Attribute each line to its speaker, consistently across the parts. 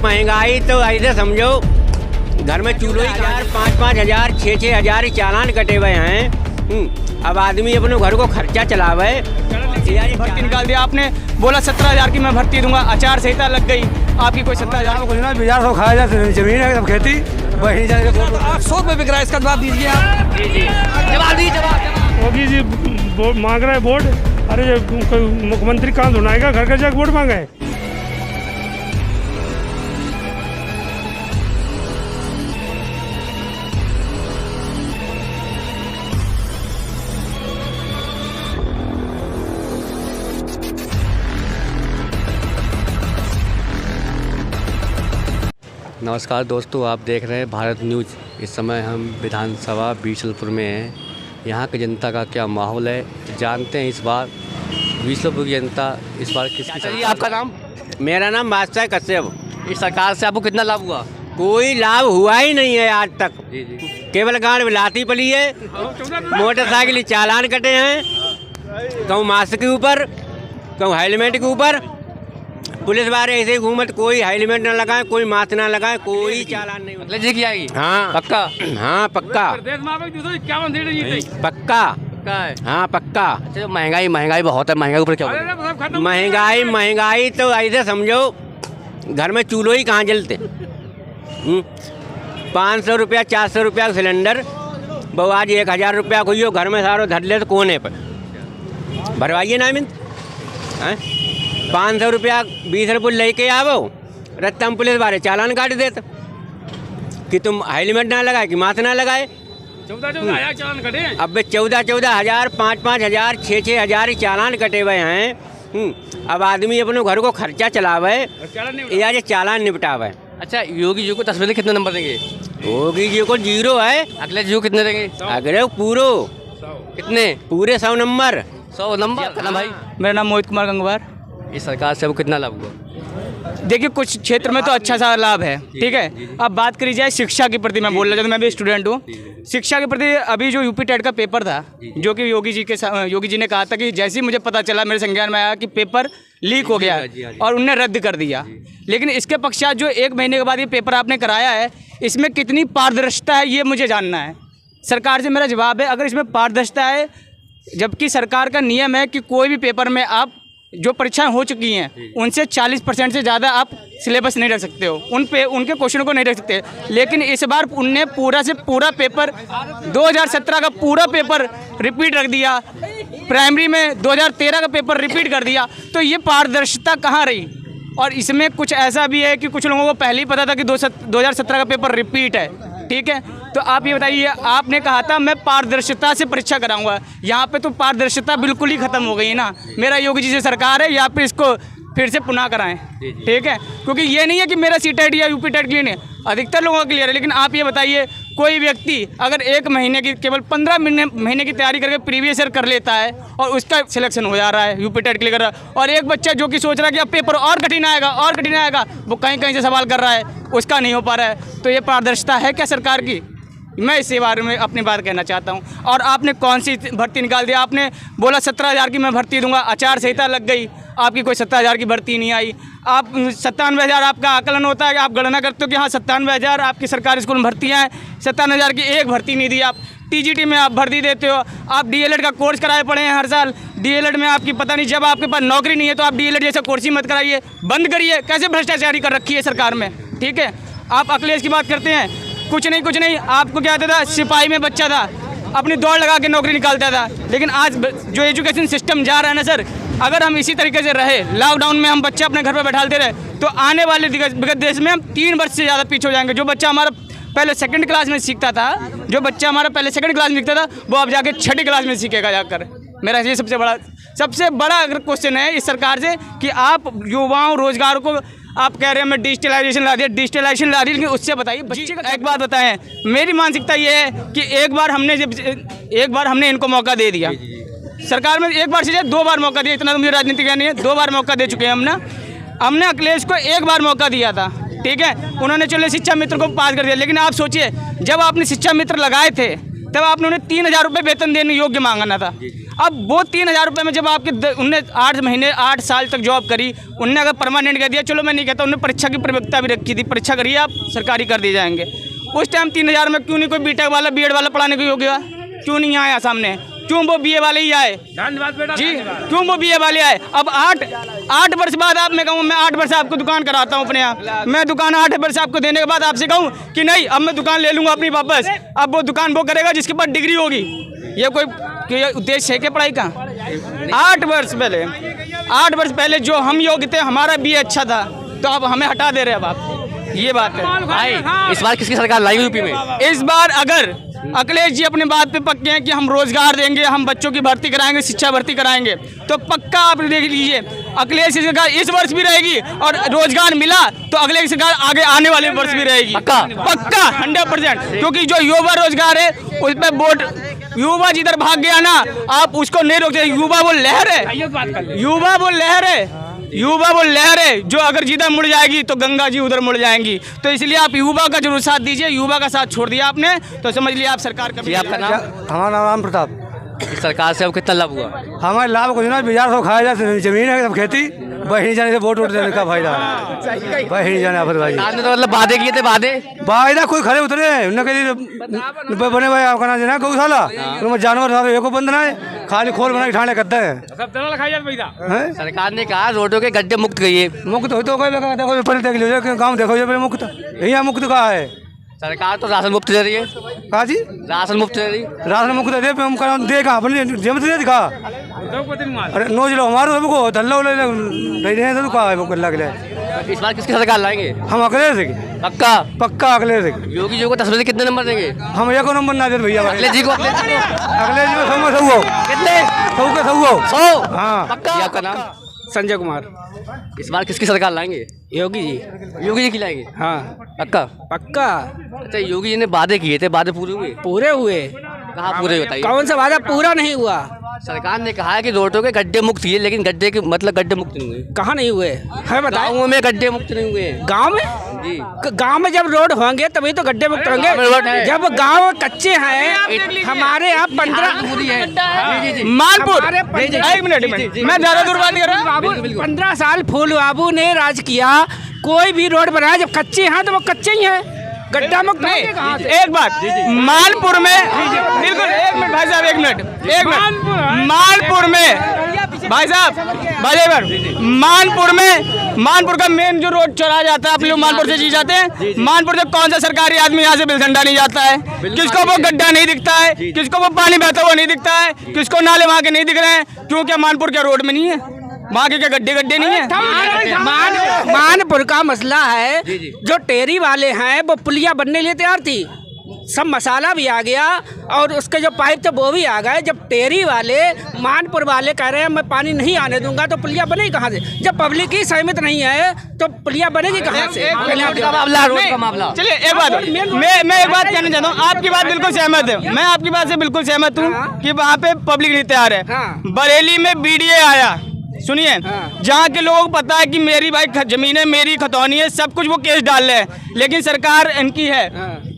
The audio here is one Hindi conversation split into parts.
Speaker 1: महंगाई तो ऐसे समझो, घर में चूल्हे 5-5 हजार 6-6 हजार चालान कटे हुए हैं। अब आदमी अपने घर को खर्चा चलावे।
Speaker 2: भर्ती निकाल दिया आपने, बोला 17,000 की मैं भर्ती दूंगा, आचार संहिता लग गई, आपकी कोई 17,000
Speaker 3: कुछ ना बिजार हो खाया जाए, जमीन है सब खेती वही जाए।
Speaker 2: 800 रुपये बिक रहा है, इसका जवाब दीजिए आप। जवाब दीजिए।
Speaker 4: योगी जी मांग रहा है वोट। अरे कोई मुख्यमंत्री कहाँ ढूंढाएगा, घर घर जाकर वोट मांगा है।
Speaker 5: नमस्कार दोस्तों, आप देख रहे हैं भारत न्यूज़। इस समय हम विधानसभा बीसलपुर में हैं। यहाँ की जनता का क्या माहौल है जानते हैं। इस बार बीसलपुर की जनता इस बार किसकी।
Speaker 2: आपका नाम?
Speaker 1: मेरा नाम बादशाह कश्यप।
Speaker 2: इस सरकार से आपको कितना लाभ हुआ?
Speaker 1: कोई लाभ हुआ ही नहीं है आज तक।
Speaker 5: जी।
Speaker 1: केवल गाड़ लाती पली है, मोटरसाइकिल चालान कटे हैं, कहूँ मास्क के ऊपर, कहूँ हेलमेट के ऊपर। पुलिस वाले ऐसे घूमत, कोई हेलमेट ना लगाए, कोई मास्क ना लगाए, कोई चालान नहीं होता।
Speaker 2: जी की आएगी?
Speaker 1: हाँ
Speaker 2: पक्का?
Speaker 1: हाँ पक्का पक्का। हाँ पक्का।
Speaker 2: अच्छा, महंगाई बहुत है, महंगाई ऊपर क्या होगा?
Speaker 1: महंगाई तो ऐसे समझो, घर में चूल्हे ही कहाँ जलते। 500 रुपया 400 रुपया सिलेंडर, वो आज 1000 रुपया कोई हो, घर में सारो धर ले तो कोने पर भरवाइए ना। मिन 500 रुपया 20 रुपये लेके आवो, रत्तम पुलिस वाले चालान काट देते कि तुम हेलमेट ना लगाए कि मास्क ना लगाए।
Speaker 4: 14,000 चालान कटे।
Speaker 1: अब 14 हजार 5-5 हजार 6-6 हजार चालान कटे हुए हैं। अब आदमी अपने घर को खर्चा चलावे या ये चालान निपटावे।
Speaker 2: अच्छा, योगी जी को 10 में से कितने नंबर देंगे?
Speaker 1: योगी जी को 0 है।
Speaker 2: अगले जी को कितने देंगे?
Speaker 1: अगले पूरे
Speaker 2: कितने?
Speaker 1: पूरे 100 नंबर।
Speaker 2: 100 नंबर। ना भाई,
Speaker 6: मेरा नाम मोहित कुमार गंगवार।
Speaker 2: इस सरकार से आपको कितना लाभ हुआ?
Speaker 6: देखिए, कुछ क्षेत्र में तो अच्छा सा लाभ है, ठीक है। अब बात करी जाए शिक्षा के प्रति, मैं बोल रहा था, मैं भी स्टूडेंट हूँ। शिक्षा के प्रति अभी जो यूपी टेट का पेपर था, जो कि योगी जी ने कहा था कि जैसे ही मुझे पता चला, मेरे संज्ञान में आया कि पेपर लीक हो गया और उन्हें रद्द कर दिया। लेकिन इसके पश्चात जो 1 महीने के बाद ये पेपर आपने कराया है, इसमें कितनी पारदर्शिता है ये मुझे जानना है। सरकार से मेरा जवाब है, अगर इसमें पारदर्शिता है, जबकि सरकार का नियम है कि कोई भी पेपर में आप जो परीक्षाएं हो चुकी हैं उनसे 40% से ज़्यादा आप सिलेबस नहीं रख सकते हो, उनके क्वेश्चनों को नहीं रख सकते। लेकिन इस बार उनने पूरा से पूरा पेपर 2017 का पूरा पेपर रिपीट रख दिया, प्राइमरी में 2013 का पेपर रिपीट कर दिया। तो ये पारदर्शिता कहाँ रही? और इसमें कुछ ऐसा भी है कि कुछ लोगों को पहले ही पता था कि 2017 का पेपर रिपीट है, ठीक है। तो आप ये बताइए, आपने कहा था मैं पारदर्शिता से परीक्षा कराऊंगा, यहाँ पे तो पारदर्शिता बिल्कुल ही खत्म हो गई है ना। मेरा योगी जी से सरकार है, या फिर इसको फिर से पुनः कराएं, ठीक है। क्योंकि ये नहीं है कि मेरा सीटेट या यूपी टेट क्लियर नहीं, अधिकतर लोगों का क्लियर है। लेकिन आप ये बताइए, कोई व्यक्ति अगर 1 महीने की, केवल 15 महीने की तैयारी करके प्रीवियस ईयर कर लेता है और उसका सिलेक्शन हो जा रहा है, यूपी टेट क्लियर कर रहा है, और एक बच्चा जो कि सोच रहा है कि अब पेपर और कठिन आएगा, वो कहीं कहीं से सवाल कर रहा है, उसका नहीं हो पा रहा है। तो ये पारदर्शिता है क्या सरकार की? मैं इसी बारे में अपनी बात कहना चाहता हूँ। और आपने कौन सी भर्ती निकाल दिया? आपने बोला 17,000 की मैं भर्ती दूंगा, आचार संहिता लग गई, आपकी कोई 17,000 की भर्ती नहीं आई। आप 97,000 आपका आकलन होता है कि आप गणना करते हो कि हाँ 97,000 आपकी सरकारी स्कूल में भर्तियाँ हैं, 57,000 की एक भर्ती नहीं दी। आप टीजीटी में आप भर्ती देते हो, आप डीएलएड का कोर्स कराए पड़े हैं हर साल। डीएलएड में आपकी पता नहीं, जब आपके पास नौकरी नहीं है तो आप डीएलएड जैसा कोर्स ही मत कराइए, बंद करिए। कैसे भ्रष्टाचारी कर रखी है सरकार में, ठीक है। आप अखिलेश की बात करते हैं, कुछ नहीं, आपको क्या आता था, सिपाही में बच्चा था, अपनी दौड़ लगा के नौकरी निकालता था। लेकिन आज जो एजुकेशन सिस्टम जा रहा है ना सर, अगर हम इसी तरीके से रहे, लॉकडाउन में हम बच्चे अपने घर पर बैठाते रहे, तो आने वाले विगत देश में हम 3 वर्ष से ज़्यादा पीछे हो जाएंगे। जो बच्चा हमारा पहले 2nd क्लास में सीखता था, वो अब जाके 6ठी क्लास में सीखेगा जाकर। मेरा ये सबसे बड़ा अगर क्वेश्चन है इस सरकार से कि आप युवाओं रोजगार को आप कह रहे हैं मैं डिजिटलाइजेशन ला दिया, लेकिन उससे बताइए बच्चे का। एक बात बताएं, मेरी मानसिकता ये है कि एक बार हमने इनको मौका दे दिया, सरकार में 1 बार से 2 बार मौका दिया, इतना तो मुझे राजनीति का नहीं है, 2 बार मौका दे चुके हैं हमने अखिलेश को 1 बार मौका दिया था, ठीक है। उन्होंने चलो शिक्षा मित्र को पास कर दिया। लेकिन आप सोचिए, जब आपने शिक्षा मित्र लगाए थे तब आपने उन्हें 3,000 रुपये वेतन देने योग्य मांगना था। अब वो 3,000 रुपये में जब आपके उनने 8 महीने 8 साल तक जॉब करी, उनने अगर परमानेंट कह दिया, चलो मैं नहीं कहता, उन्होंने परीक्षा की प्रवक्ता भी रखी थी, परीक्षा करिए आप सरकारी कर दिए जाएंगे। उस टाइम 3,000 में क्यों नहीं कोई बीटेक वाला बीएड वाला पढ़ाने को योग्य हुआ? क्यों नहीं आया सामने? क्यों वो बीए वाले ही आए? जी, क्यों वो बीए वाले आए? अब 8 वर्ष बाद आप, मैं कहूँ मैं 8 वर्ष आपको दुकान कराता हूँ अपने यहाँ, मैं दुकान 8 वर्ष आपको देने के बाद आपसे कहूँ कि नहीं अब मैं दुकान ले लूँगा अपनी वापस, अब वो दुकान वो करेगा जिसके पास डिग्री होगी। ये कोई उद्देश्य है क्या पढ़ाई का? 8 वर्ष पहले जो हम योग्य थे, हमारा बीए अच्छा था, तो अब हमें हटा दे रहे अब आप, ये बात है।
Speaker 5: भाई इस बार किसकी सरकार लाएगी यूपी में?
Speaker 6: इस बार अगर अखिलेश जी अपने बात पे पक्के हैं कि हम रोजगार देंगे, हम बच्चों की भर्ती कराएंगे, शिक्षा भर्ती कराएंगे, तो पक्का आप देख लीजिए अखिलेश जी सरकार इस वर्ष भी रहेगी, और रोजगार मिला तो अखिलेश सरकार आगे आने वाले वर्ष भी रहेगी, पक्का 100%। क्योंकि जो युवा रोजगार है उस पर वोट, युवा जिधर भाग गया ना, आप उसको नहीं रोकते। युवा वो लहर है, युवा वो लहर है जो अगर जिधर मुड़ जाएगी तो गंगा जी उधर मुड़ जाएंगी। तो इसलिए आप युवा का जरूर साथ दीजिए। युवा का साथ छोड़ दिया आपने तो समझ लिया आप सरकार का।
Speaker 5: आपका नाम?
Speaker 3: हमारा नाम राम प्रताप।
Speaker 5: इस सरकार से अब कितना लाभ हुआ?
Speaker 3: हमारे लाभ कुछ ना, 1000 खाया जाए, जमीन है सब खेती, बही जाने से वोट देने का फायदा है, बही जाने आफत भाई।
Speaker 5: आपने तो मतलब वादे किए थे,
Speaker 3: वायदा कोई खड़े उतरे उनके लिए बने भाई आपका नाम देना गौशाला, तुम जानवर सारे एको बंद ना है, खाली खोल बना के ठाणे करते हैं।
Speaker 5: सरकार ने कहा रोडों के गड्ढे मुक्त करिए।
Speaker 3: मुक्त हो तो देखो पहले देख लीजिए गाँव देखो ये मुक्त, यहाँ मुक्त कहा है?
Speaker 5: सरकार तो राशन मुफ्त दे रही है।
Speaker 3: कहा जी?
Speaker 5: राशन मुफ्त दे रही है।
Speaker 3: राशन मुक्त दे कहा अपने जेब से दिखा, अरे नोच लो हमारे सबको धल्ला दे रहे हैं, कहा है मुकल्ला के लिए।
Speaker 5: इस बार किसकी सरकार लाएंगे?
Speaker 3: हम अखिलेश से पक्का अखिलेश से।
Speaker 5: योगी जी को 10 बजे कितने नंबर देंगे?
Speaker 3: हम एक नंबर ना दे भैया,
Speaker 5: अखिलेश जी को
Speaker 3: अखिलेश जी में 100
Speaker 5: कितने?
Speaker 3: 100 हाँ।
Speaker 5: पक्का? आपका नाम?
Speaker 2: संजय कुमार।
Speaker 5: इस बार किसकी सरकार लाएंगे?
Speaker 2: योगी जी।
Speaker 5: योगी जी की लाएंगे?
Speaker 2: हाँ
Speaker 5: पक्का। अच्छा, योगी जी ने वादे किए थे, वादे पूरे हुए? कहाँ पूरे? बताइए।
Speaker 2: कौन सा वादा पूरा नहीं हुआ?
Speaker 5: सरकार ने कहा है कि रोडों के गड्ढे मुक्त किए, लेकिन गड्ढे के मतलब गड्ढे मुक्त नहीं हुए।
Speaker 2: कहाँ नहीं हुए है बताओ?
Speaker 5: गाँव में गड्ढे मुक्त नहीं हुए।
Speaker 2: गाँव में?
Speaker 5: जी,
Speaker 2: गांव में जब रोड होंगे तभी तो गड्ढे मुक्त होंगे। जब गांव कच्चे हैं, हमारे यहाँ 15 मालपुर, एक मिनट मैं ज्यादा दूर बात कर रहा हूँ। 15 साल फूल बाबू ने राज किया, कोई भी रोड बनाया जब कच्चे हैं तो वो कच्चे ही हैं, गड्ढा मुक्त नहीं। एक बात, मालपुर में बिल्कुल, एक मिनट भाई साहब, एक मिनट मालपुर में भाई साहब, मानपुर का मेन जो रोड चौराहा जाता है, आप लोग मानपुर से जी जाते हैं, मानपुर से कौन सा सरकारी आदमी यहाँ से बिलसंडा नहीं जाता है? किसको वो गड्ढा नहीं दिखता है? किसको वो पानी बहता हुआ नहीं दिखता है? किसको नाले वहाँ के नहीं दिख रहे हैं? क्यों? क्या मानपुर क्या रोड में नहीं है? वहाँ के क्या गड्ढे नहीं है? मानपुर का मसला है, जो टेरी वाले हैं वो पुलिया बनने लिए तैयार थी, सब मसाला भी आ गया और उसके जो पाइप थे वो भी आ गए। जब टेरी वाले मानपुर वाले कह रहे हैं मैं पानी नहीं आने दूंगा, तो पुलिया बनेगी कहाँ से? जब पब्लिक ही सहमत नहीं है तो पुलिया बनेगी कहाँ से? चलिए एक बात, मैं एक बात कहना चाहता हूँ, आपकी बात बिल्कुल सहमत है, मैं आपकी बात से बिल्कुल सहमत हूँ कि वहाँ पे पब्लिक नहीं तैयार है। बरेली में बीडीए आया, सुनिए, जहाँ के लोगों को पता है कि मेरी भाई जमीन है, मेरी खतौनी है, सब कुछ वो केस डाल रहे हैं, लेकिन सरकार इनकी है।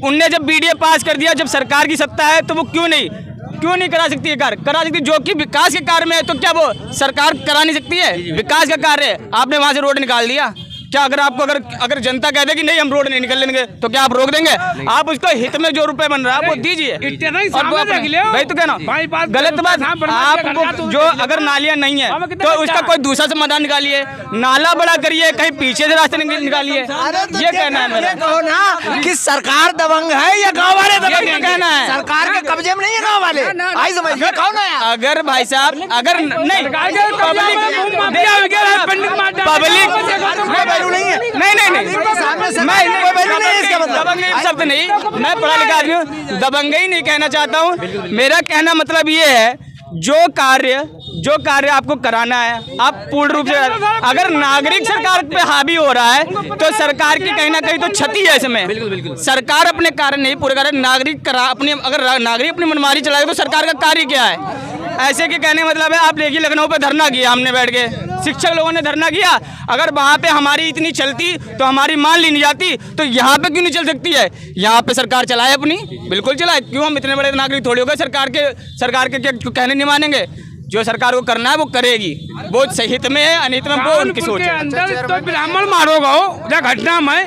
Speaker 2: उनने जब बीडीए पास कर दिया, जब सरकार की सत्ता है तो वो क्यों नहीं करा सकती है कार्य? करा सकती, जो कि विकास के कार्य में है, तो क्या वो सरकार करा नहीं सकती है? विकास का कार्य है, आपने वहाँ से रोड निकाल दिया, क्या अगर आपको अगर जनता कह दे कि नहीं हम रोड नहीं निकल लेंगे तो क्या आप रोक देंगे? आप उसको हित में जो रुपए बन रहा है वो दीजिए। और वो भाई तो कहना गलत बात, आप जो अगर नालियां नहीं है तो उसका कोई दूसरा समाधान निकालिए, नाला बड़ा करिए, कहीं पीछे से रास्ते निकालिए। ये कहना है मेरा।
Speaker 7: कहो ना कि सरकार दबंग है या गाँव वाले दबंग है?
Speaker 6: कहना है
Speaker 7: सरकार के कब्जे में नहीं है गाँव वाले, आई समझिए। कहो ना यार,
Speaker 6: अगर भाई साहब अगर नहीं शब्द नहीं, मैं पढ़ा लिखा आदमी हूँ, दबंगई नहीं कहना चाहता हूँ। मेरा कहना मतलब ये है, जो कार्य आपको कराना है आप पूर्ण रूप से, अगर नागरिक सरकार पे हावी हो रहा है तो सरकार की कहीं ना कहीं तो क्षति है इसमें। बिल्कुल। सरकार अपने कार्य नहीं पूरे करे, अगर नागरिक अपनी मनमानी चलाए तो सरकार का कार्य क्या है? ऐसे के कहने मतलब है, आप देखिए लखनऊ पे धरना किया हमने बैठ के, शिक्षक लोगों ने धरना किया, अगर वहाँ पे हमारी इतनी चलती तो हमारी मान ली नहीं जाती, तो यहाँ पे क्यों नहीं चल सकती है? यहाँ पे सरकार चलाए अपनी, बिल्कुल चलाए। क्यों हम इतने बड़े नागरिक थोड़ी हो गए सरकार के कहने नहीं मानेंगे? जो सरकार को करना है वो करेगी, वो सही हित में है, अनिहित में वो उनकी सोच है।
Speaker 2: अंदर तो ब्राह्मण मारोगा हो या घटना में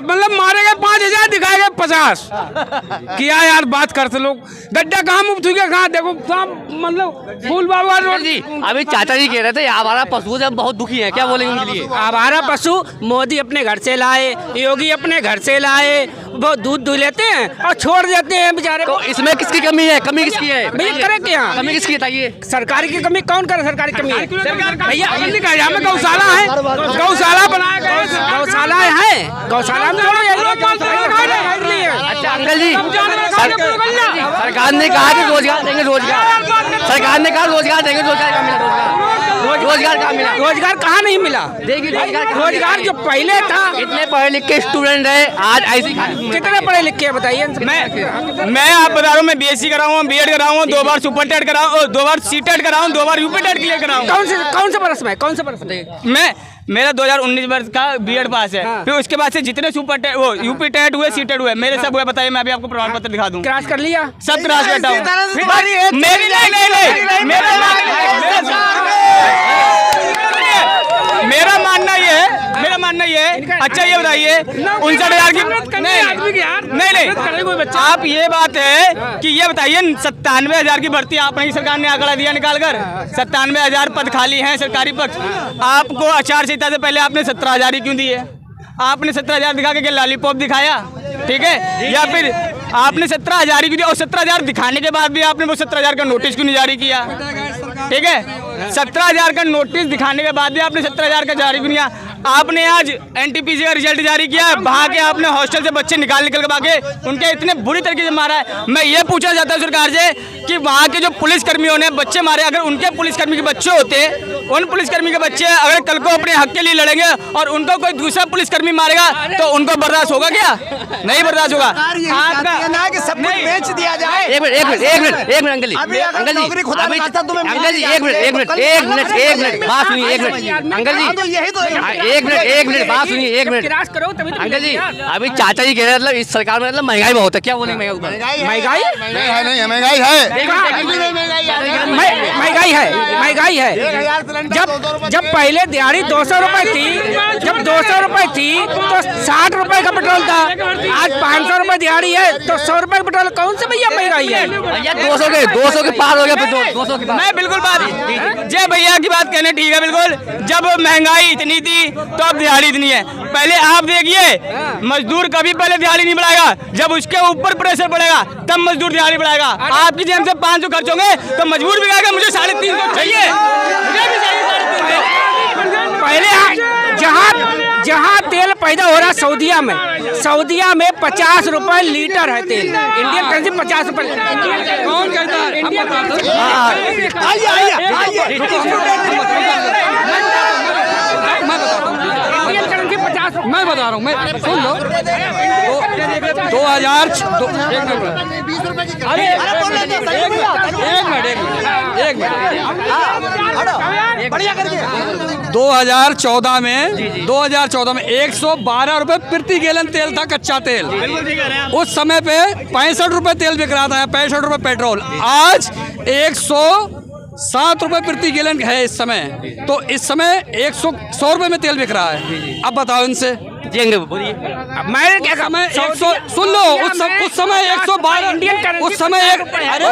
Speaker 2: मतलब मारे गए 5000 दिखाए गए 50 किया यार बात करते लोग। गड्ढा कहाँ मुफ्त हुआ कहाँ देखो मतलब फूल बाबा रोड
Speaker 5: जी अभी चाचा जी कह रहे थे आवारा पशु से हम बहुत दुखी हैं, क्या बोलेंगे उनके लिए?
Speaker 2: आवारा पशु मोदी अपने घर से लाए, योगी अपने घर से लाए, वो दूध दूध लेते हैं और छोड़ देते हैं बेचारे।
Speaker 5: तो इसमें किसकी कमी है? कमी किसकी है
Speaker 2: भैया करे क्या?
Speaker 5: कमी किसकी बताइए?
Speaker 2: सरकार की कमी कौन करे? सरकारी कमी है भैया। यहाँ में गौशाला है, गौशाला बनाया गया, गौशाला है, गौशाला में
Speaker 5: अच्छा अंकल जी सरकार ने कहा कि रोजगार देंगे, रोजगार सरकार ने कहा रोजगार देंगे, रोजगार का मिला, रोजगार का मिला,
Speaker 2: रोजगार कहाँ नहीं मिला?
Speaker 5: देखिए
Speaker 2: रोजगार जो पहले था,
Speaker 5: इतने पढ़े लिखे स्टूडेंट है आज ऐसी
Speaker 2: कितने पढ़े लिखे हैं बताइए?
Speaker 6: मैं आप बता रहा हूँ, मैं BSc करा हूँ, B.Ed करा हूँ, 2 बार सुपर टेट करा हूँ, 2 बार C.Tet करा हूँ, 2 बार UP टेट क्लियर करा हूँ।
Speaker 2: कौन से बरस में? कौन से बरस में?
Speaker 6: मैं मेरा 2019 वर्ष का B.Ed पास है। फिर उसके बाद से जितने सुपर टेट वो UP टेट हुए, C.Tet हुए, मेरे सब हुए। बताइए मैं अभी आपको प्रमाण पत्र दिखा दूं।
Speaker 2: क्रॉस कर लिया?
Speaker 6: सब क्रॉस बैठा हूँ। मेरा मानना ये है, अच्छा ये बताइए 59,000 की नहीं आप ये बात है कि ये बताइए 97,000 की भर्ती आपने ही सरकार ने आंकड़ा दिया निकाल कर, 97,000 पद खाली हैं सरकारी पद। आपको आचार संहिता से पहले आपने 17,000 ही क्यों दिए? आपने 17,000 दिखा के लॉलीपॉप दिखाया, ठीक है? या फिर आपने 17,000 ही क्यों दिया? और 17,000 दिखाने के बाद भी आपने वो 17,000 का नोटिस क्यों नहीं जारी किया? ठीक है, 17,000 का नोटिस दिखाने के बाद भी आपने 17,000 का जारी क्यों किया? आपने आज NTPC का रिजल्ट जारी किया, वहाँ के आपने हॉस्टल से बच्चे निकाल के भागे, उनके इतने बुरी तरीके से मारा है। मैं ये पूछना चाहता हूँ सरकार से कि वहाँ के जो पुलिसकर्मियों ने बच्चे मारे, अगर उनके पुलिसकर्मी के बच्चे होते, उन पुलिसकर्मी के बच्चे अगर कल को अपने हक के लिए लड़ेंगे और उनको कोई दूसरा पुलिसकर्मी मारेगा तो उनको बर्दाश्त होगा क्या? नहीं बर्दाश्त होगा।
Speaker 7: आपका सब कुछ बेच दिया जाए।
Speaker 5: एक मिनट अंकल जी, अंकल जी एक मिनट बात सुनिए, एक मिनट अंकल जी एक मिनट बात सुनिए, एक मिनट अंकल जी। अभी चाचा जी कह रहे मतलब इस सरकार में मतलब महंगाई बहुत है, क्या बोलेंगे?
Speaker 2: महंगाई है। जब पहले दिहाड़ी 200 रुपए थी, जब 200 रुपए थी तो 60 रुपए का पेट्रोल था। आज 500 रुपए दिहाड़ी है तो 100 रुपए पेट्रोल कौन से भैया महंगाई है?
Speaker 5: 200 के पार हो गया पेट्रोल, 200 के पार।
Speaker 6: मैं बिल्कुल बात जय भैया की बात कहने ठीक है बिल्कुल। जब महंगाई इतनी थी तो अब दिहाड़ी इतनी है। पहले आप देखिए मजदूर कभी पहले दिहाड़ी नहीं बढ़ाएगा, जब उसके ऊपर प्रेशर पड़ेगा तब मजदूर दिहाड़ी बढ़ाएगा। आपकी जेब से 500 खर्च होंगे तो मजबूर भी कहेगा मुझे 350 चाहिए, मुझे भी चाहिए 350।
Speaker 2: पहले जहाँ तेल पैदा हो रहा सऊदिया में 50 रुपए लीटर है तेल। इंडियन करेंसी 50 रुपए। कौन कहता है?
Speaker 3: मैं बता रहा हूँ, मैं सुन लो। 2014 में 112 रुपए प्रति गैलन तेल था, कच्चा तेल। उस समय पे 65 रुपए तेल बिक रहा था, 65 रुपए पेट्रोल। आज 107 रुपए प्रति गैलन है इस समय। तो इस समय 100 रुपए में तेल बिक रहा है। अब बताओ इनसे
Speaker 5: बोलिए।
Speaker 2: मैं क्या कहा?
Speaker 3: 100 सुन लो, उस समय 112
Speaker 2: इंडियन
Speaker 5: उस समय पहले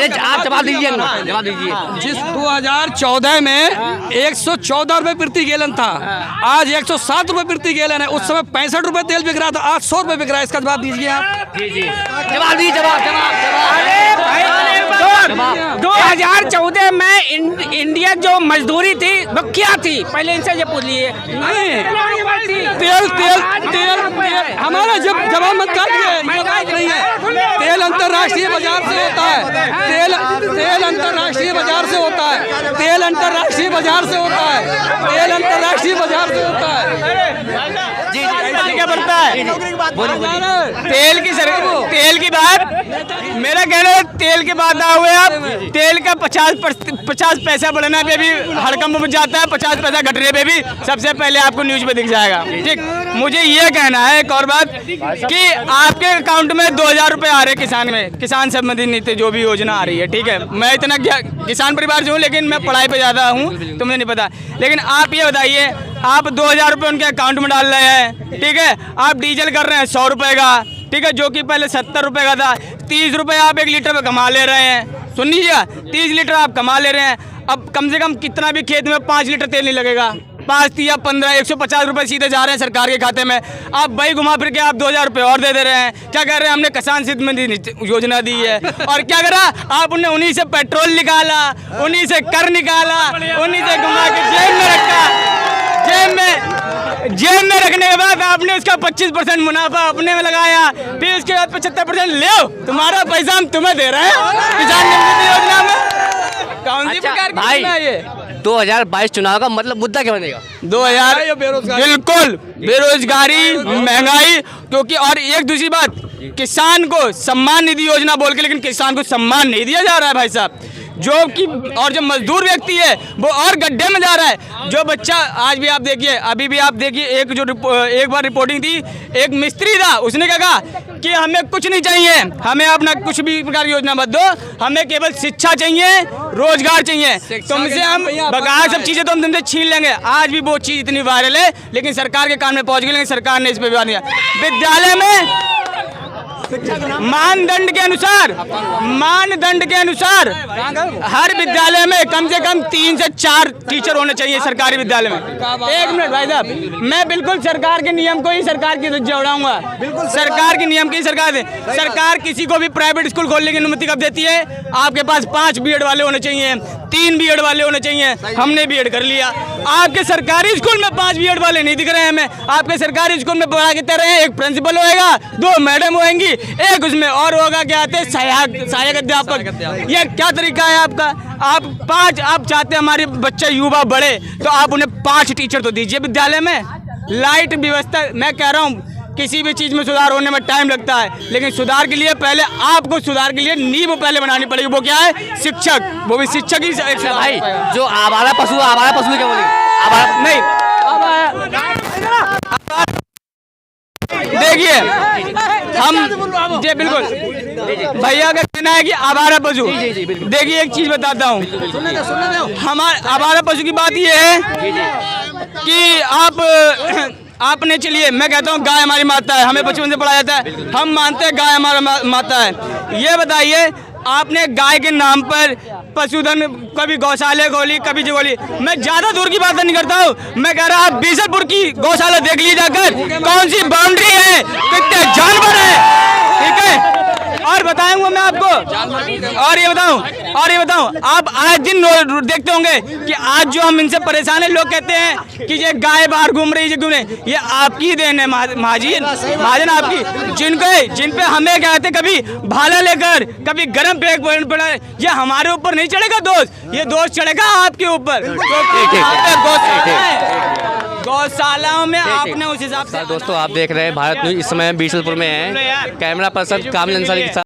Speaker 5: आप जवाब दीजिए, जवाब दीजिए।
Speaker 3: जिस 2014 में 114 रुपए प्रति गैलन था, आज 107 रुपए प्रति गैलन है। उस समय 65 रुपए तेल बिक रहा था, आज 100 रुपए बिक रहा है। इसका जवाब दीजिए आप।
Speaker 5: जी जवाब दीजिए, जवाब।
Speaker 2: 2014 में इंडिया जो मजदूरी थी वो क्या थी? पहले इनसे ये पूछ लिए।
Speaker 3: तेल हमारा जवाब मत काटिए, नहीं है। तेल अंतर्राष्ट्रीय बाजार से होता है, तेल अंतर्राष्ट्रीय बाजार से होता है, तेल अंतर्राष्ट्रीय बाजार से होता है, तेल अंतर्राष्ट्रीय बाजार से होता है।
Speaker 6: जी क्या बढ़ता है? तेल की बात, मेरा कहना है तेल की बात ना हुए आप, तेल का 50 पैसा बढ़ने पे भी हड़कंप मच जाता है, 50 पैसा घटने पे भी सबसे पहले आपको न्यूज पे दिख जाएगा। ठीक, मुझे ये कहना है एक और बात कि आपके अकाउंट में 2000 रुपए आ रहे हैं किसान सम्बंधी नीति जो भी योजना आ रही है। ठीक है, मैं इतना किसान परिवार से हूँ, लेकिन मैं पढ़ाई पे ज़्यादा हूँ तो मुझे नहीं पता। लेकिन आप ये बताइए, आप 2000 रुपये उनके अकाउंट में डाल रहे हैं, ठीक है, आप डीजल कर रहे हैं 100 रुपये का, ठीक है, जो कि पहले 70 रुपये का था, 30 रुपये आप 1 लीटर में कमा ले रहे हैं। सुन लीजिए, 30 लीटर आप कमा ले रहे हैं। अब कम से कम कितना भी खेत में 5 लीटर तेल नहीं लगेगा, 5 या 15 150 रुपये सीधे जा रहे हैं सरकार के खाते में। आप भाई घुमा फिर के आप 2000 रुपये और दे रहे हैं। क्या कह रहे हैं, हमने किसान सम्बंधी योजना दी है, और क्या करा आपने, उन्हीं से पेट्रोल निकाला, उन्हीं से कर निकाला, उन्हीं से घुमा के जेब में रखा। जेब में रखने के बाद आपने उसका 25% मुनाफा अपने में लगाया, फिर उसके बाद 75% ले आओ, तुम्हारा पैसा हम तुम्हें दे रहे हैं किसान सम्बंधी योजना में। कौन सी प्रकार की योजना है ये?
Speaker 5: 2022 चुनाव का मतलब मुद्दा क्या बनेगा?
Speaker 6: 2000 बिल्कुल बेरोजगारी, महंगाई, क्योंकि और एक दूसरी बात, किसान को सम्मान निधि योजना बोल के, लेकिन किसान को सम्मान नहीं दिया जा रहा है भाई साहब। जो कि और जो मजदूर व्यक्ति है वो और गड्ढे में जा रहा है। जो बच्चा आज भी आप देखिए, अभी भी आप देखिए, एक बार रिपोर्टिंग थी, एक मिस्त्री था, उसने क्या कहा कि हमें कुछ नहीं चाहिए, हमें अपना कुछ भी प्रकार की योजना मत दो, हमें केवल शिक्षा चाहिए, रोजगार चाहिए, तुमसे हम बगाड़ सब चीजें तो हम तुमसे छीन लेंगे। आज भी वो चीज इतनी वायरल है, लेकिन सरकार के कान में पहुंच गई, लेकिन सरकार ने इस पर ध्यान दिया। विद्यालय में मानदंड के अनुसार हर विद्यालय में कम से कम 3 से 4 टीचर होने चाहिए सरकारी विद्यालय में। एक मिनट भाई साहब, मैं बिल्कुल सरकार के नियम को ही सरकार की जोड़ाऊंगा, सरकार के नियम की सरकार किसी को भी प्राइवेट स्कूल खोलने की अनुमति कब देती है? आपके पास 5 बीएड वाले होने चाहिए, 3 बीएड वाले होने चाहिए। हमने बीएड कर लिया, आपके सरकारी स्कूल में 5 बीएड वाले नहीं दिख रहे हैं हमें। आपके सरकारी स्कूल में बड़ा की तरह एक प्रिंसिपल होएगा, 2 मैडम होंगी, एक उसमें और होगा क्या आते सहायक अध्यापक। ये क्या तरीका है आपका? आप चाहते हैं हमारे बच्चे युवा बढ़े, तो आप उन्हें 5 टीचर तो दीजिए विद्यालय में। लाइट व्यवस्था, मैं कह रहा हूँ किसी भी चीज में सुधार होने में टाइम लगता है, लेकिन सुधार के लिए पहले आपको सुधार के लिए नींव पहले बनानी पड़ेगी। वो क्या है? शिक्षक, वो भी शिक्षक ही।
Speaker 5: भाई जो आवारा पशु क्या बोलेंगे?
Speaker 6: नहीं, देखिए हम जी बिल्कुल भैया का कहना है कि आवारा पशु। देखिए एक चीज बताता हूँ, हमारे आवारा पशु की बात ये है कि आपने, चलिए मैं कहता हूँ गाय हमारी माता है, हमें बचपन से पढ़ाया जाता है, हम मानते हैं गाय हमारा माता है। ये बताइए, आपने गाय के नाम पर पशुधन, कभी गौशाले खोली, कभी जो खोली। मैं ज्यादा दूर की बात नहीं करता हूँ, मैं कह रहा, आप बीसलपुर की गौशाला देख लीजिए जाकर, कौन सी बाउंड्री है, कितने जानवर है, ठीक है। और बताऊंगा मैं आपको, और ये बताऊं, आप आज दिन देखते होंगे कि आज जो हम इनसे परेशान है, लोग कहते हैं कि ये गाय बाहर घूम रही है, ये आपकी देन है महाजन आपकी, जिन पे हमें कहते कभी भाला लेकर, कभी गर्म पेट पड़ा है, ये हमारे ऊपर नहीं चढ़ेगा दोस्त, ये दोस्त चढ़ेगा आपके ऊपर। गौशालाओं में आपने उस हिसाब से।
Speaker 5: दोस्तों आप देख रहे हैं भारत न्यूज, इस समय बीसलपुर में है, कैमरा पर्सन कामिल अंसारी के साथ।